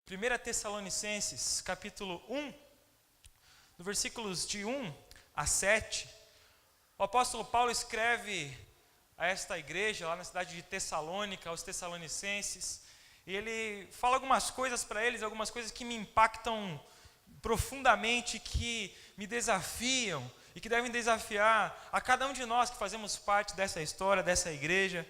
1 Tessalonicenses, capítulo 1, no versículos de 1 a 7, o apóstolo Paulo escreve a esta igreja, lá na cidade de Tessalônica, aos Tessalonicenses, e ele fala algumas coisas para eles, algumas coisas que me impactam profundamente, que me desafiam, e que devem desafiar a cada um de nós que fazemos parte dessa história, dessa igreja,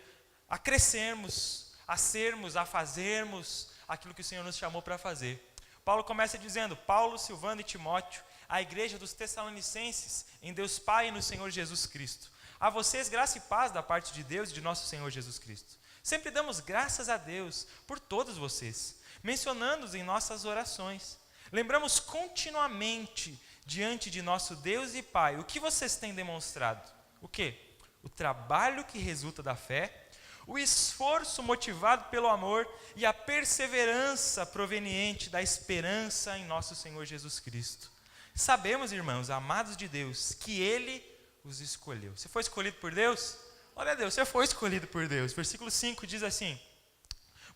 a crescermos, a sermos, a fazermos aquilo que o Senhor nos chamou para fazer. Paulo começa dizendo: Paulo, Silvano e Timóteo, a igreja dos Tessalonicenses, em Deus Pai e no Senhor Jesus Cristo. A vocês graça e paz da parte de Deus e de nosso Senhor Jesus Cristo. Sempre damos graças a Deus por todos vocês, mencionando-os em nossas orações. Lembramos continuamente diante de nosso Deus e Pai o que vocês têm demonstrado. O quê? O trabalho que resulta da fé, o esforço motivado pelo amor e a perseverança proveniente da esperança em nosso Senhor Jesus Cristo. Sabemos, irmãos, amados de Deus, que Ele os escolheu. Você foi escolhido por Deus? Olha a Deus, você foi escolhido por Deus. Versículo 5 diz assim: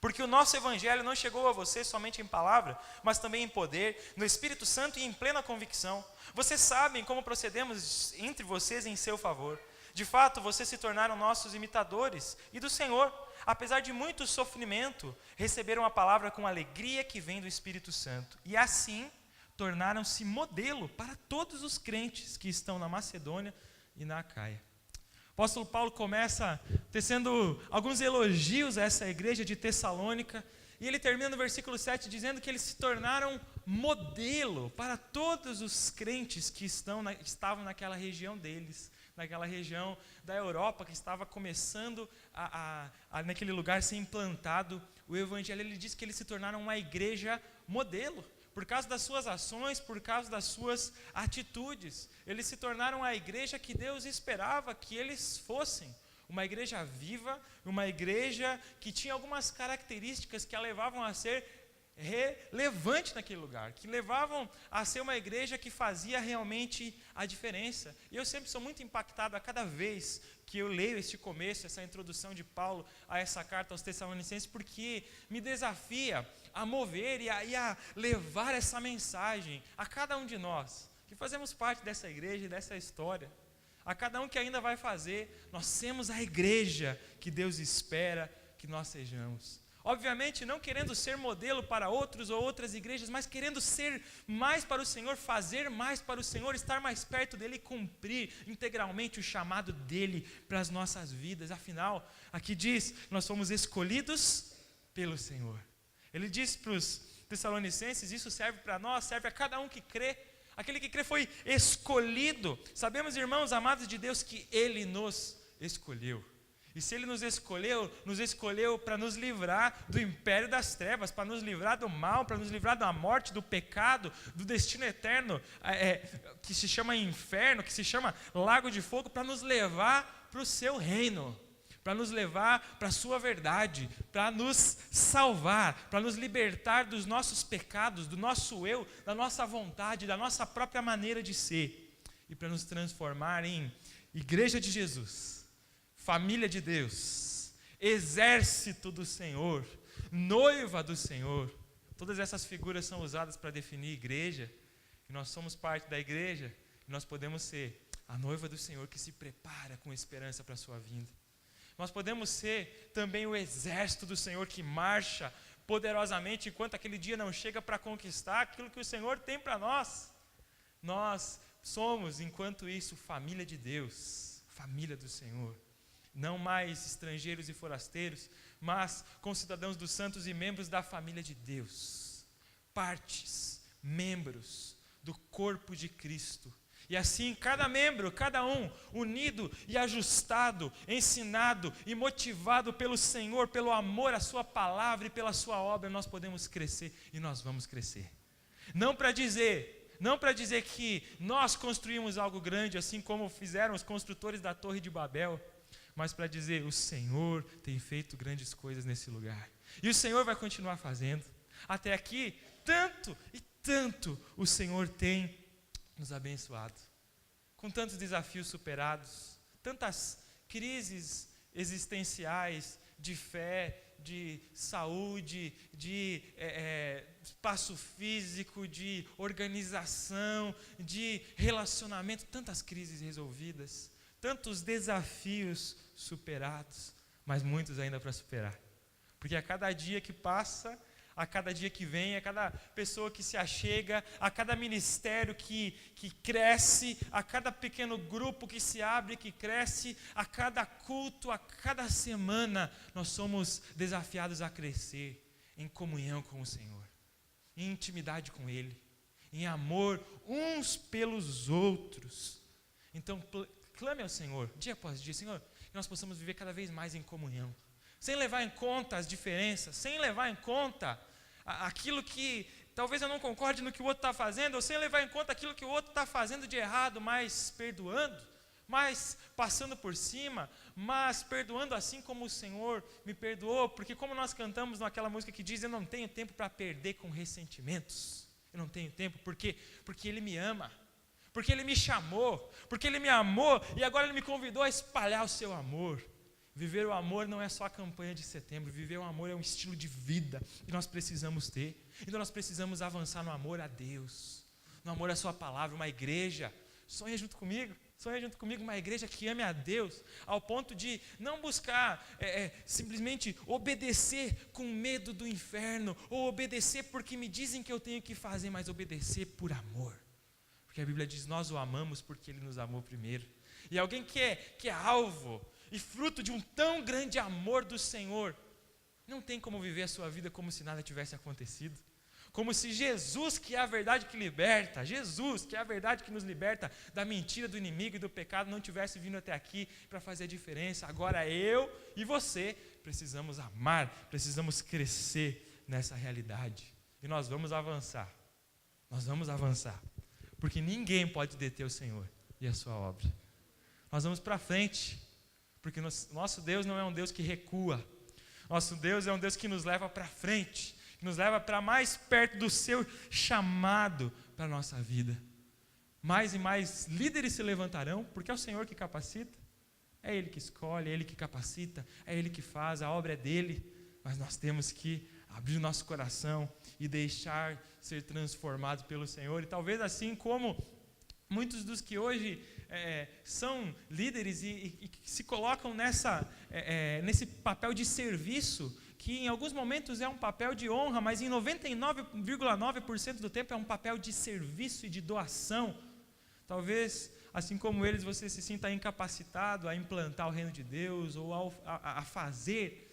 porque o nosso evangelho não chegou a você somente em palavra, mas também em poder, no Espírito Santo e em plena convicção. Vocês sabem como procedemos entre vocês em seu favor. De fato, vocês se tornaram nossos imitadores e do Senhor. Apesar de muito sofrimento, receberam a palavra com alegria que vem do Espírito Santo. E assim, tornaram-se modelo para todos os crentes que estão na Macedônia e na Acaia. O apóstolo Paulo começa tecendo alguns elogios a essa igreja de Tessalônica, e ele termina no versículo 7 dizendo que eles se tornaram modelo para todos os crentes que estavam naquela região deles, naquela região da Europa que estava começando naquele lugar ser implantado o evangelho. Ele diz que eles se tornaram uma igreja modelo, por causa das suas ações, por causa das suas atitudes. Eles se tornaram a igreja que Deus esperava que eles fossem. Uma igreja viva, uma igreja que tinha algumas características que a levavam a ser relevante naquele lugar, que levavam a ser uma igreja que fazia realmente a diferença. E eu sempre sou muito impactado a cada vez que eu leio este começo, essa introdução de Paulo a essa carta aos Tessalonicenses, porque me desafia a mover e a levar essa mensagem a cada um de nós, que fazemos parte dessa igreja e dessa história. A cada um que ainda vai fazer, nós somos a igreja que Deus espera que nós sejamos. Obviamente não querendo ser modelo para outros ou outras igrejas, mas querendo ser mais para o Senhor, fazer mais para o Senhor, estar mais perto dEle e cumprir integralmente o chamado dEle para as nossas vidas. Afinal, aqui diz, nós fomos escolhidos pelo Senhor. Ele diz para os Tessalonicenses, isso serve para nós, serve a cada um que crê. Aquele que crê foi escolhido. Sabemos, irmãos amados de Deus, que Ele nos escolheu. E se Ele nos escolheu para nos livrar do império das trevas, para nos livrar do mal, para nos livrar da morte, do pecado, do destino eterno, que se chama inferno, que se chama lago de fogo, para nos levar para o seu reino, para nos levar para a sua verdade, para nos salvar, para nos libertar dos nossos pecados, do nosso eu, da nossa vontade, da nossa própria maneira de ser, e para nos transformar em igreja de Jesus, família de Deus, exército do Senhor, noiva do Senhor. Todas essas figuras são usadas para definir igreja, e nós somos parte da igreja, e nós podemos ser a noiva do Senhor que se prepara com esperança para a sua vinda. Nós podemos ser também o exército do Senhor que marcha poderosamente enquanto aquele dia não chega para conquistar aquilo que o Senhor tem para nós. Nós somos, enquanto isso, família de Deus, família do Senhor. Não mais estrangeiros e forasteiros, mas concidadãos dos santos e membros da família de Deus. Partes, membros do corpo de Cristo. E assim, cada membro, cada um, unido e ajustado, ensinado e motivado pelo Senhor, pelo amor à sua palavra e pela sua obra, nós podemos crescer e nós vamos crescer. Não para dizer que nós construímos algo grande, assim como fizeram os construtores da Torre de Babel, mas para dizer, o Senhor tem feito grandes coisas nesse lugar. E o Senhor vai continuar fazendo. Até aqui, tanto e tanto o Senhor tem nos abençoado, com tantos desafios superados, tantas crises existenciais, de fé, de saúde, de espaço físico, de organização, de relacionamento, tantas crises resolvidas, tantos desafios superados, mas muitos ainda para superar. Porque a cada dia que passa, a cada dia que vem, a cada pessoa que se achega, a cada ministério que cresce, a cada pequeno grupo que se abre, que cresce, a cada culto, a cada semana, nós somos desafiados a crescer em comunhão com o Senhor, em intimidade com Ele, em amor uns pelos outros. Então, clame ao Senhor, dia após dia, Senhor, que nós possamos viver cada vez mais em comunhão, sem levar em conta as diferenças, sem levar em conta aquilo que talvez eu não concorde no que o outro está fazendo, ou sem levar em conta aquilo que o outro está fazendo de errado, mas perdoando, mas passando por cima, mas perdoando assim como o Senhor me perdoou, porque como nós cantamos naquela música que diz, eu não tenho tempo para perder com ressentimentos, eu não tenho tempo, porque Ele me ama, porque Ele me chamou, porque Ele me amou, e agora Ele me convidou a espalhar o seu amor. Viver o amor não é só a campanha de setembro, viver o amor é um estilo de vida que nós precisamos ter. Então nós precisamos avançar no amor a Deus, no amor à sua palavra, uma igreja. Sonha junto comigo uma igreja que ame a Deus, ao ponto de não buscar simplesmente obedecer com medo do inferno, ou obedecer porque me dizem que eu tenho que fazer, mas obedecer por amor. Porque a Bíblia diz, nós o amamos porque Ele nos amou primeiro. E alguém que é alvo e fruto de um tão grande amor do Senhor, não tem como viver a sua vida como se nada tivesse acontecido. Como se Jesus, que é a verdade que liberta, Jesus, que é a verdade que nos liberta da mentira do inimigo e do pecado, não tivesse vindo até aqui para fazer a diferença. Agora eu e você precisamos amar, precisamos crescer nessa realidade. E nós vamos avançar, porque ninguém pode deter o Senhor e a sua obra. Nós vamos para frente, porque nosso Deus não é um Deus que recua. Nosso Deus é um Deus que nos leva para frente, que nos leva para mais perto do seu chamado para a nossa vida. Mais e mais líderes se levantarão, porque é o Senhor que capacita, é Ele que escolhe, é Ele que capacita, é Ele que faz, a obra é dEle, mas nós temos que abrir o nosso coração e deixar ser transformados pelo Senhor. E talvez assim como muitos dos que hoje são líderes e se colocam nesse papel de serviço, que em alguns momentos é um papel de honra, mas em 99,9% do tempo é um papel de serviço e de doação. Talvez, assim como eles, você se sinta incapacitado a implantar o reino de Deus, ou a fazer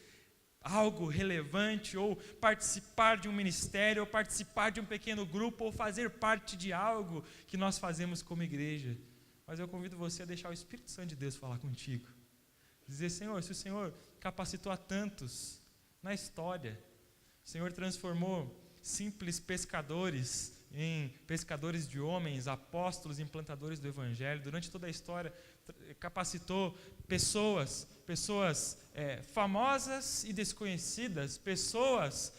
algo relevante, ou participar de um ministério, ou participar de um pequeno grupo, ou fazer parte de algo que nós fazemos como igreja. Mas eu convido você a deixar o Espírito Santo de Deus falar contigo. Dizer, Senhor, se o Senhor capacitou a tantos na história, o Senhor transformou simples pescadores em pescadores de homens, apóstolos, implantadores do Evangelho, durante toda a história, capacitou pessoas famosas e desconhecidas, pessoas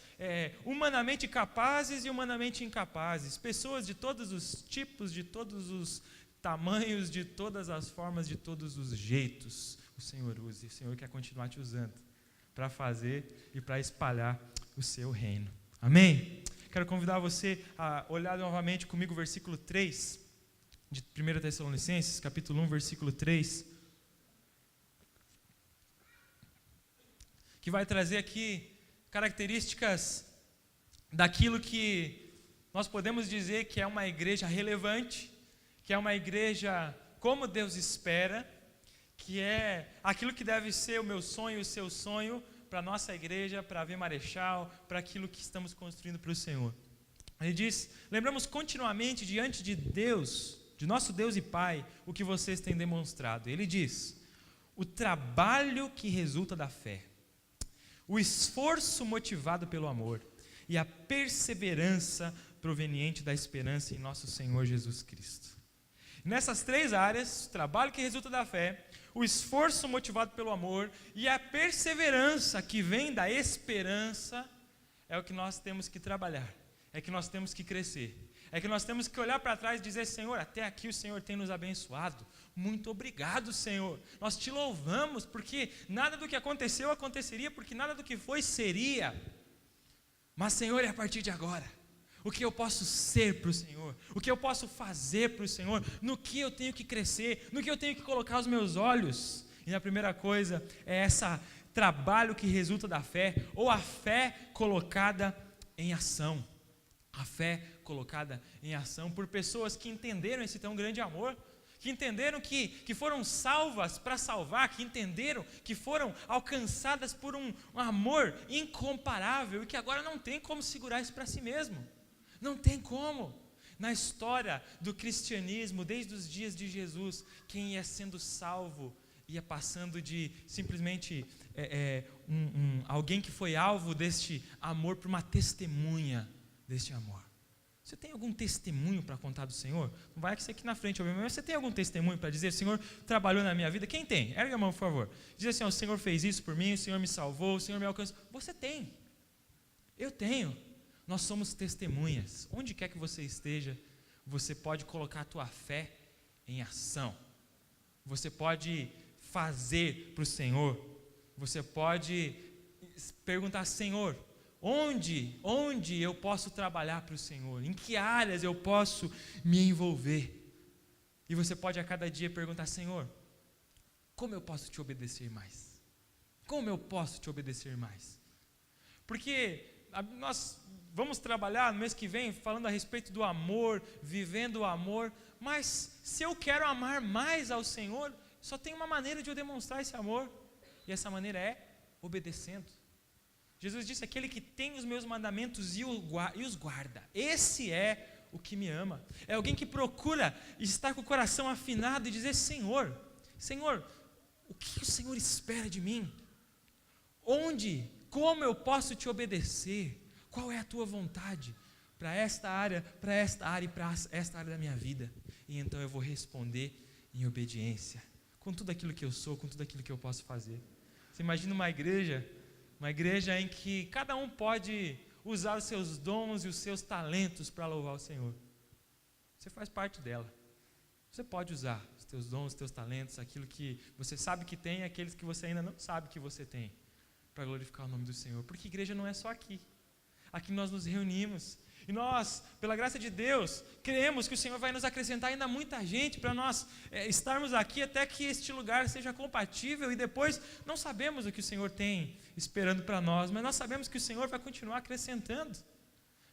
humanamente capazes e humanamente incapazes, pessoas de todos os tipos, de todos os tamanhos, de todas as formas, de todos os jeitos. O Senhor usa, e o Senhor quer continuar te usando para fazer e para espalhar o seu reino. Amém? Quero convidar você a olhar novamente comigo o versículo 3 de 1 Tessalonicenses, capítulo 1, versículo 3, que vai trazer aqui características daquilo que nós podemos dizer que é uma igreja relevante, que é uma igreja como Deus espera, que é aquilo que deve ser o meu sonho e o seu sonho para a nossa igreja, para a Ave Marechal, para aquilo que estamos construindo para o Senhor. Ele diz, lembramos continuamente diante de Deus, de nosso Deus e Pai, o que vocês têm demonstrado. Ele diz, o trabalho que resulta da fé, o esforço motivado pelo amor e a perseverança proveniente da esperança em nosso Senhor Jesus Cristo. Nessas três áreas, o trabalho que resulta da fé, o esforço motivado pelo amor e a perseverança que vem da esperança, é o que nós temos que trabalhar, é que nós temos que crescer, É que nós temos que olhar para trás e dizer: Senhor, até aqui o Senhor tem nos abençoado. Muito obrigado, Senhor. Nós te louvamos, porque nada do que aconteceu aconteceria, porque nada do que foi seria. Mas, Senhor, é a partir de agora, o que eu posso ser para o Senhor, o que eu posso fazer para o Senhor, no que eu tenho que crescer, no que eu tenho que colocar os meus olhos. E a primeira coisa é esse trabalho que resulta da fé, ou a fé colocada em ação. A fé colocada em ação por pessoas que entenderam esse tão grande amor, que entenderam que foram salvas para salvar, que entenderam que foram alcançadas por um amor incomparável e que agora não tem como segurar isso para si mesmo. Não tem como. Na história do cristianismo, desde os dias de Jesus, quem ia sendo salvo ia passando de simplesmente alguém que foi alvo deste amor para uma testemunha deste amor. Você tem algum testemunho para contar do Senhor? Não vai que você aqui na frente, mas você tem algum testemunho para dizer: o Senhor trabalhou na minha vida? Quem tem? Ergue a mão, por favor. Diz assim: o Senhor fez isso por mim, o Senhor me salvou, o Senhor me alcançou. Você tem. Eu tenho. Nós somos testemunhas. Onde quer que você esteja, você pode colocar a tua fé em ação. Você pode fazer para o Senhor. Você pode perguntar: Senhor, onde eu posso trabalhar para o Senhor? Em que áreas eu posso me envolver? E você pode a cada dia perguntar: Senhor, como eu posso te obedecer mais? Como eu posso te obedecer mais? Porque nós vamos trabalhar no mês que vem falando a respeito do amor, vivendo o amor, mas se eu quero amar mais ao Senhor, só tem uma maneira de eu demonstrar esse amor, e essa maneira é obedecendo. Jesus disse: aquele que tem os meus mandamentos e os guarda, esse é o que me ama. É alguém que procura estar com o coração afinado e dizer: Senhor, o que o Senhor espera de mim? Como eu posso te obedecer? Qual é a tua vontade para esta área e para esta área da minha vida? E então eu vou responder em obediência, com tudo aquilo que eu sou, com tudo aquilo que eu posso fazer. Você imagina uma igreja em que cada um pode usar os seus dons e os seus talentos para louvar o Senhor. Você faz parte dela. Você pode usar os teus dons, os teus talentos, aquilo que você sabe que tem e aqueles que você ainda não sabe que você tem, para glorificar o nome do Senhor. Porque igreja não é só aqui. Aqui nós nos reunimos e nós, pela graça de Deus, cremos que o Senhor vai nos acrescentar ainda muita gente para nós estarmos aqui até que este lugar seja compatível, e depois não sabemos o que o Senhor tem esperando para nós, mas nós sabemos que o Senhor vai continuar acrescentando.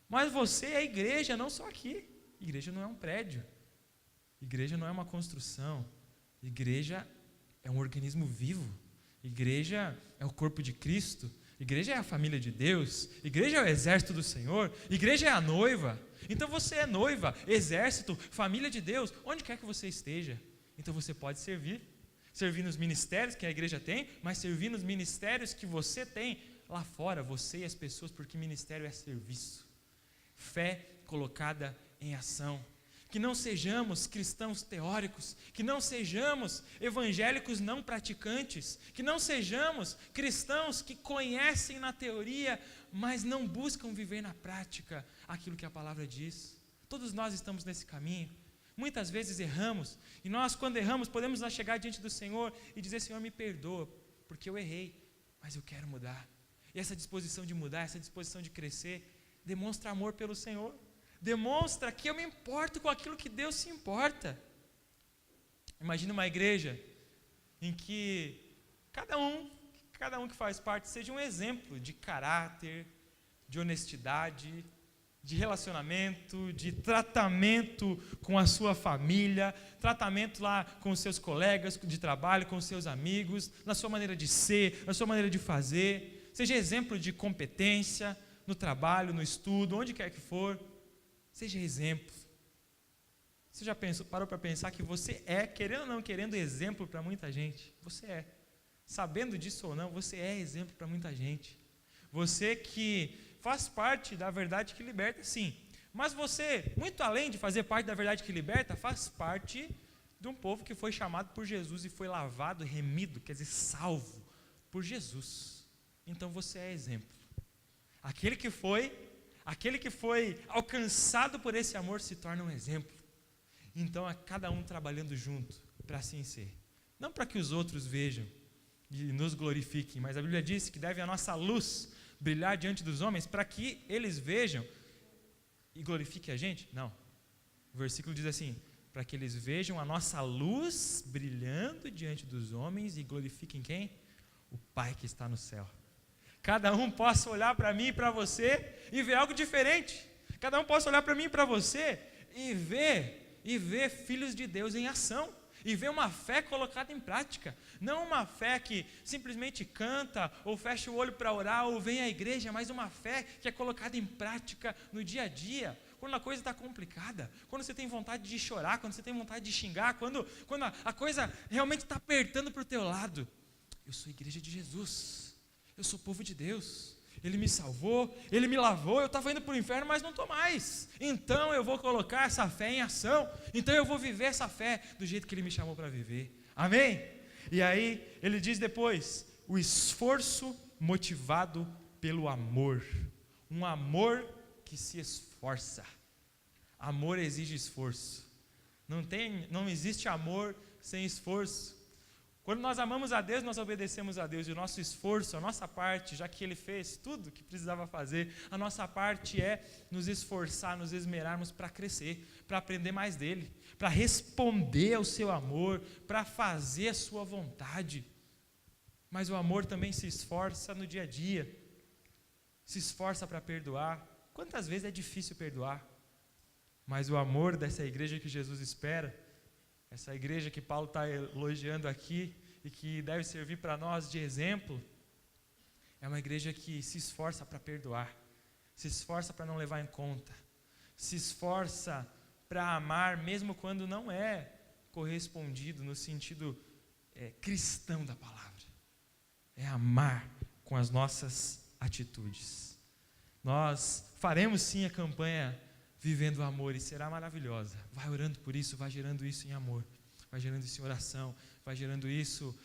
Mas você é igreja, não só aqui. Igreja não é um prédio, igreja não é uma construção, igreja é um organismo vivo, igreja é o corpo de Cristo. Igreja é a família de Deus, igreja é o exército do Senhor, igreja é a noiva. Então você é noiva, exército, família de Deus, onde quer que você esteja. Então você pode servir nos ministérios que a igreja tem, mas servir nos ministérios que você tem lá fora, você e as pessoas, porque ministério é serviço. Fé colocada em ação. Que não sejamos cristãos teóricos, que não sejamos evangélicos não praticantes, que não sejamos cristãos que conhecem na teoria, mas não buscam viver na prática aquilo que a palavra diz. Todos nós estamos nesse caminho. Muitas vezes erramos, e nós, quando erramos, podemos lá chegar diante do Senhor e dizer: Senhor, me perdoa, porque eu errei, mas eu quero mudar. E essa disposição de mudar, essa disposição de crescer, demonstra amor pelo Senhor. Demonstra que eu me importo com aquilo que Deus se importa. Imagina uma igreja em que cada um que faz parte seja um exemplo de caráter, de honestidade, de relacionamento, de tratamento com a sua família, tratamento lá com os seus colegas de trabalho, com os seus amigos, na sua maneira de ser, na sua maneira de fazer. Seja exemplo de competência no trabalho, no estudo, onde quer que for. Seja exemplo. Você já parou para pensar que você é, querendo ou não querendo, exemplo para muita gente? Você é. Sabendo disso ou não, você é exemplo para muita gente. Você que faz parte da verdade que liberta, sim. Mas você, muito além de fazer parte da verdade que liberta, faz parte de um povo que foi chamado por Jesus e foi lavado, remido, quer dizer, salvo por Jesus. Então você é exemplo. Aquele que foi, aquele que foi alcançado por esse amor se torna um exemplo. Então é cada um trabalhando junto para assim ser. Não para que os outros vejam e nos glorifiquem, mas a Bíblia diz que deve a nossa luz brilhar diante dos homens para que eles vejam e glorifiquem a gente? Não. O versículo diz assim, para que eles vejam a nossa luz brilhando diante dos homens e glorifiquem quem? O Pai que está no céu. Cada um possa olhar para mim e para você e ver algo diferente. Cada um possa olhar para mim e para você e ver filhos de Deus em ação. E ver uma fé colocada em prática. Não uma fé que simplesmente canta ou fecha o olho para orar ou vem à igreja, mas uma fé que é colocada em prática no dia a dia. Quando a coisa está complicada, quando você tem vontade de chorar, quando você tem vontade de xingar, quando a coisa realmente está apertando para o teu lado. Eu sou igreja de Jesus, eu sou povo de Deus, Ele me salvou, Ele me lavou, eu estava indo para o inferno, mas não estou mais. Então eu vou colocar essa fé em ação, então eu vou viver essa fé do jeito que Ele me chamou para viver. Amém? E aí ele diz depois, o esforço motivado pelo amor. Um amor que se esforça. Amor exige esforço. Não existe amor sem esforço. Quando nós amamos a Deus, nós obedecemos a Deus. E o nosso esforço, a nossa parte, já que Ele fez tudo o que precisava fazer, a nossa parte é nos esforçar, nos esmerarmos para crescer, para aprender mais dEle, para responder ao seu amor, para fazer a sua vontade. Mas o amor também se esforça no dia a dia, se esforça para perdoar. Quantas vezes é difícil perdoar? Mas o amor dessa igreja que Jesus espera, essa igreja que Paulo está elogiando aqui e que deve servir para nós de exemplo, é uma igreja que se esforça para perdoar, se esforça para não levar em conta, se esforça para amar mesmo quando não é correspondido no sentido cristão da palavra. É amar com as nossas atitudes. Nós faremos sim a campanha Vivendo o Amor e será maravilhosa. Vai orando por isso, vai gerando isso em amor, vai gerando isso em oração, vai gerando isso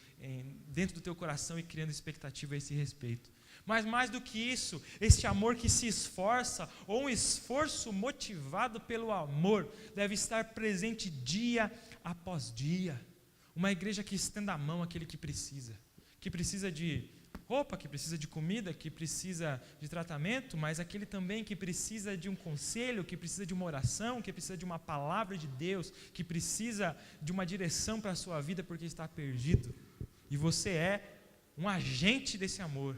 dentro do teu coração e criando expectativa a esse respeito. Mas mais do que isso, este amor que se esforça, ou um esforço motivado pelo amor, deve estar presente dia após dia. Uma igreja que estenda a mão àquele que precisa de roupa, que precisa de comida, que precisa de tratamento, mas aquele também que precisa de um conselho, que precisa de uma oração, que precisa de uma palavra de Deus, que precisa de uma direção para a sua vida porque está perdido. E você é um agente desse amor.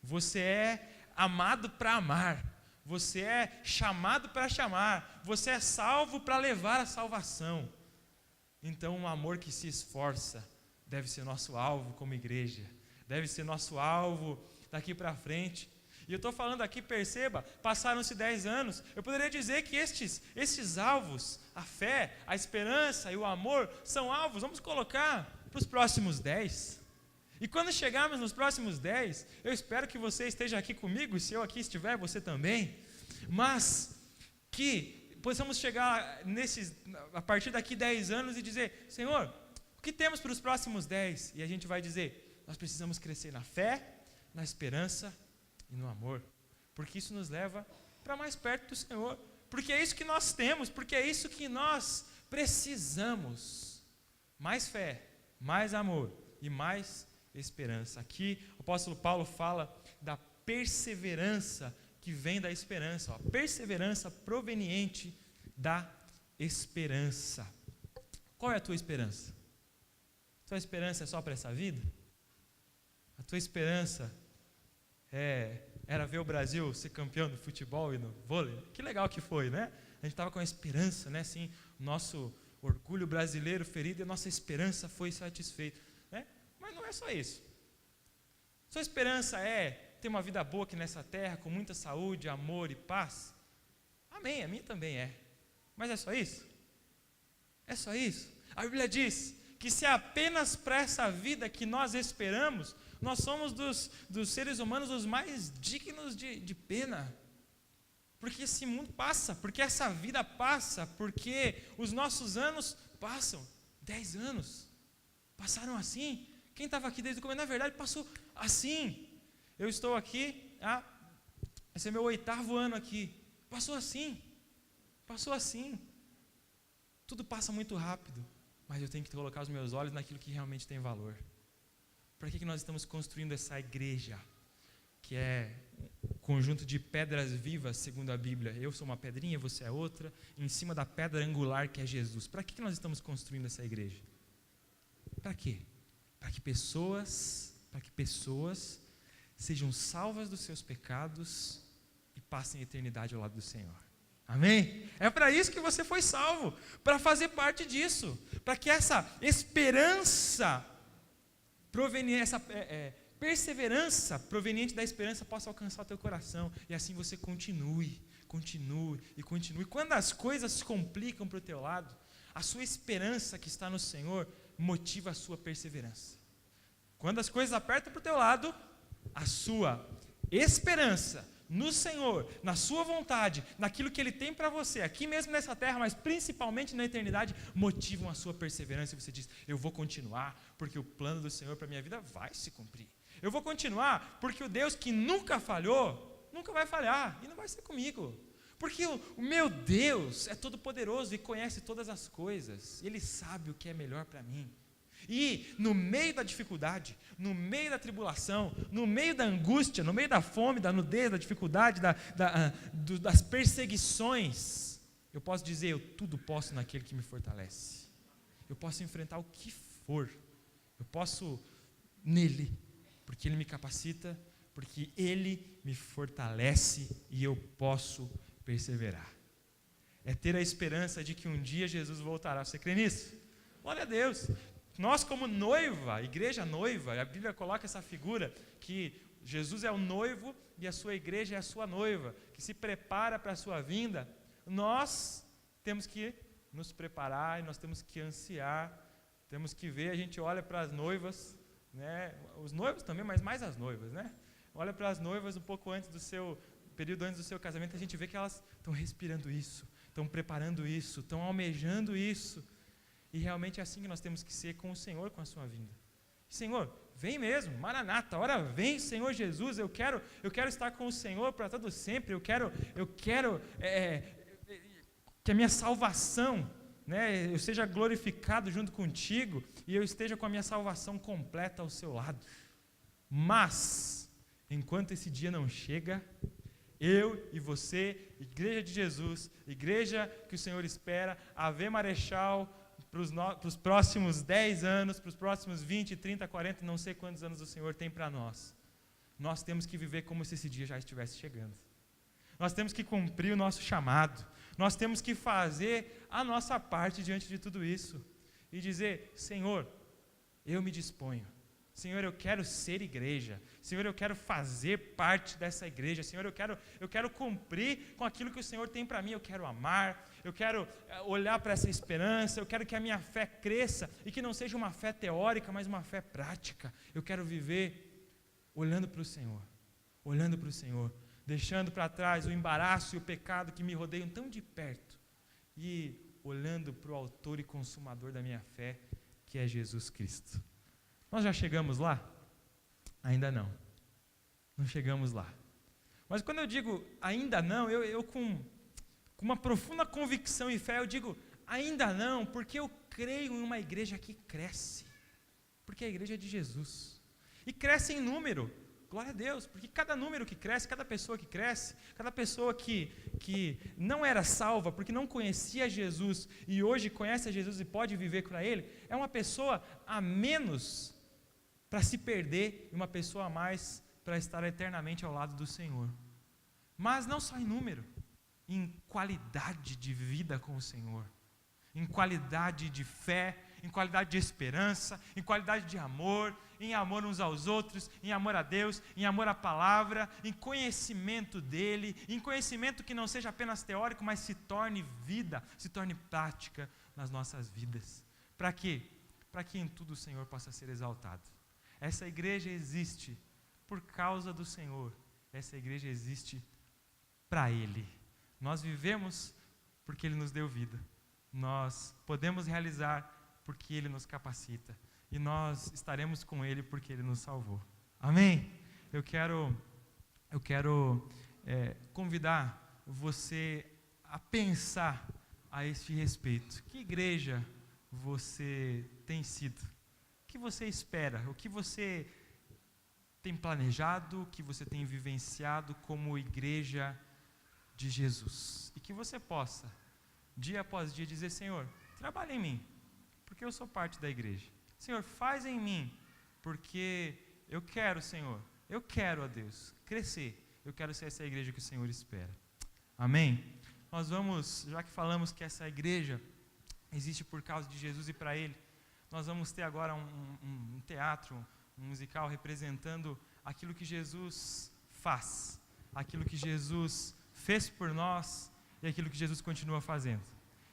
Você é amado para amar. Você é chamado para chamar. Você é salvo para levar a salvação. Então, um amor que se esforça deve ser nosso alvo como igreja. Deve ser nosso alvo daqui para frente. E eu estou falando aqui, perceba, passaram-se 10 anos. Eu poderia dizer que estes alvos, a fé, a esperança e o amor, são alvos, vamos colocar para os próximos 10. E quando chegarmos nos próximos 10, eu espero que você esteja aqui comigo, e se eu aqui estiver, você também. Mas que possamos chegar a partir daqui 10 anos e dizer, Senhor, o que temos para os próximos 10? E a gente vai dizer, nós precisamos crescer na fé, na esperança e no amor, porque isso nos leva para mais perto do Senhor, porque é isso que nós temos, porque é isso que nós precisamos. Mais fé, mais amor e mais esperança. Aqui o apóstolo Paulo fala da perseverança que vem da esperança, perseverança proveniente da esperança. Qual é a tua esperança? Tua esperança é só para essa vida? A tua esperança era ver o Brasil ser campeão no futebol e no vôlei? Que legal que foi, né? A gente estava com a esperança, né? Assim, nosso orgulho brasileiro ferido e a nossa esperança foi satisfeita, né? Mas não é só isso. Sua esperança é ter uma vida boa aqui nessa terra, com muita saúde, amor e paz? Amém, a minha também é. Mas é só isso? É só isso? A Bíblia diz que se é apenas para essa vida que nós esperamos, nós somos dos seres humanos os mais dignos de pena. Porque esse mundo passa, porque essa vida passa, porque os nossos anos passam. 10 anos. Passaram assim. Quem estava aqui desde o começo, na verdade, passou assim. Eu estou aqui há Vai ser meu 8º ano aqui. Passou assim. Tudo passa muito rápido, mas eu tenho que colocar os meus olhos naquilo que realmente tem valor. Para que nós estamos construindo essa igreja, que é um conjunto de pedras vivas, segundo a Bíblia? Eu sou uma pedrinha, você é outra, em cima da pedra angular que é Jesus. Para que nós estamos construindo essa igreja? Para quê? Para que pessoas sejam salvas dos seus pecados e passem a eternidade ao lado do Senhor. Amém? É para isso que você foi salvo, para fazer parte disso, para que essa esperança perseverança proveniente da esperança possa alcançar o teu coração, e assim você continue. Quando as coisas se complicam para o teu lado, a sua esperança que está no Senhor motiva a sua perseverança. Quando as coisas apertam para o teu lado, a sua esperança no Senhor, na sua vontade, naquilo que Ele tem para você, aqui mesmo nessa terra, mas principalmente na eternidade, motivam a sua perseverança, e você diz: eu vou continuar, porque o plano do Senhor para a minha vida vai se cumprir. Eu vou continuar, porque o Deus que nunca falhou, nunca vai falhar, e não vai ser comigo. Porque o meu Deus é todo poderoso e conhece todas as coisas, Ele sabe o que é melhor para mim. E no meio da dificuldade, no meio da tribulação, no meio da angústia, no meio da fome, da nudez, da dificuldade, das perseguições, eu posso dizer: eu tudo posso naquele que me fortalece. Eu posso enfrentar o que for, eu posso nele, porque Ele me capacita, porque Ele me fortalece e eu posso perseverar. É ter a esperança de que um dia Jesus voltará. Você crê nisso? Glória a Deus. Nós como noiva, igreja noiva, a Bíblia coloca essa figura que Jesus é o noivo e a sua igreja é a sua noiva, que se prepara para a sua vinda. Nós temos que nos preparar e nós temos que ansiar, temos que ver, a gente olha para as noivas, né? Os noivos também, mas mais as noivas, né? Olha para as noivas um pouco antes do seu período, antes do seu casamento, a gente vê que elas estão respirando isso, estão preparando isso, estão almejando isso. E realmente é assim que nós temos que ser com o Senhor, com a sua vinda. Senhor, vem mesmo, Maranata, ora vem, Senhor Jesus, eu quero estar com o Senhor para todo sempre, eu quero que a minha salvação, né, eu seja glorificado junto contigo, e eu esteja com a minha salvação completa ao seu lado. Mas, enquanto esse dia não chega, eu e você, igreja de Jesus, igreja que o Senhor espera, Ave Marechal, para os próximos 10 anos, para os próximos 20, 30, 40, não sei quantos anos o Senhor tem para nós. Nós temos que viver como se esse dia já estivesse chegando. Nós temos que cumprir o nosso chamado. Nós temos que fazer a nossa parte diante de tudo isso. E dizer: Senhor, eu me disponho. Senhor, eu quero ser igreja. Senhor, eu quero fazer parte dessa igreja. Senhor, eu quero cumprir com aquilo que o Senhor tem para mim. Eu quero amar, eu quero olhar para essa esperança, eu quero que a minha fé cresça e que não seja uma fé teórica, mas uma fé prática. Eu quero viver olhando para o Senhor, deixando para trás o embaraço e o pecado que me rodeiam tão de perto e olhando para o autor e consumador da minha fé, que é Jesus Cristo. Nós já chegamos lá? Ainda não. Não chegamos lá. Mas quando eu digo ainda não, eu com uma profunda convicção e fé, eu digo ainda não, porque eu creio em uma igreja que cresce. Porque a igreja é de Jesus. E cresce em número. Glória a Deus, porque cada número que cresce, cada pessoa que não era salva, porque não conhecia Jesus, e hoje conhece a Jesus e pode viver para Ele, é uma pessoa a menos para se perder e uma pessoa a mais para estar eternamente ao lado do Senhor. Mas não só em número, em qualidade de vida com o Senhor, em qualidade de fé, em qualidade de esperança, em qualidade de amor, em amor uns aos outros, em amor a Deus, em amor à palavra, em conhecimento dEle, em conhecimento que não seja apenas teórico, mas se torne vida, se torne prática nas nossas vidas. Para quê? Para que em tudo o Senhor possa ser exaltado. Essa igreja existe por causa do Senhor. Essa igreja existe para Ele. Nós vivemos porque Ele nos deu vida. Nós podemos realizar porque Ele nos capacita. E nós estaremos com Ele porque Ele nos salvou. Amém? Eu quero convidar você a pensar a este respeito. Que igreja você tem sido? O que você espera? O que você tem planejado? O que você tem vivenciado como igreja de Jesus? E que você possa, dia após dia, dizer: Senhor, trabalha em mim, porque eu sou parte da igreja. Senhor, faz em mim, porque eu quero, Senhor, eu quero, ó Deus, crescer. Eu quero ser essa igreja que o Senhor espera. Amém? Nós vamos, já que falamos que essa igreja existe por causa de Jesus e para Ele, nós vamos ter agora um teatro, um musical representando aquilo que Jesus faz, aquilo que Jesus fez por nós e aquilo que Jesus continua fazendo.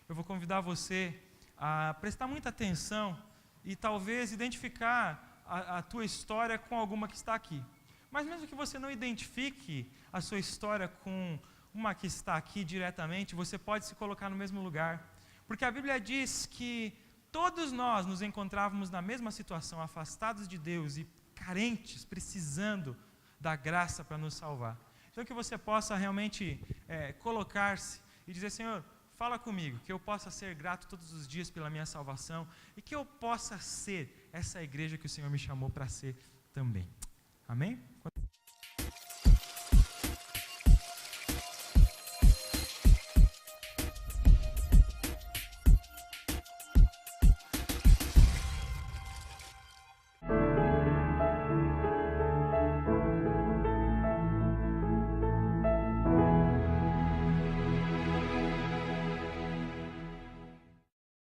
Eu vou convidar você a prestar muita atenção e talvez identificar a tua história com alguma que está aqui. Mas mesmo que você não identifique a sua história com uma que está aqui diretamente, você pode se colocar no mesmo lugar. Porque a Bíblia diz que todos nós nos encontrávamos na mesma situação, afastados de Deus e carentes, precisando da graça para nos salvar. Então que você possa realmente colocar-se e dizer: Senhor, fala comigo, que eu possa ser grato todos os dias pela minha salvação e que eu possa ser essa igreja que o Senhor me chamou para ser também. Amém?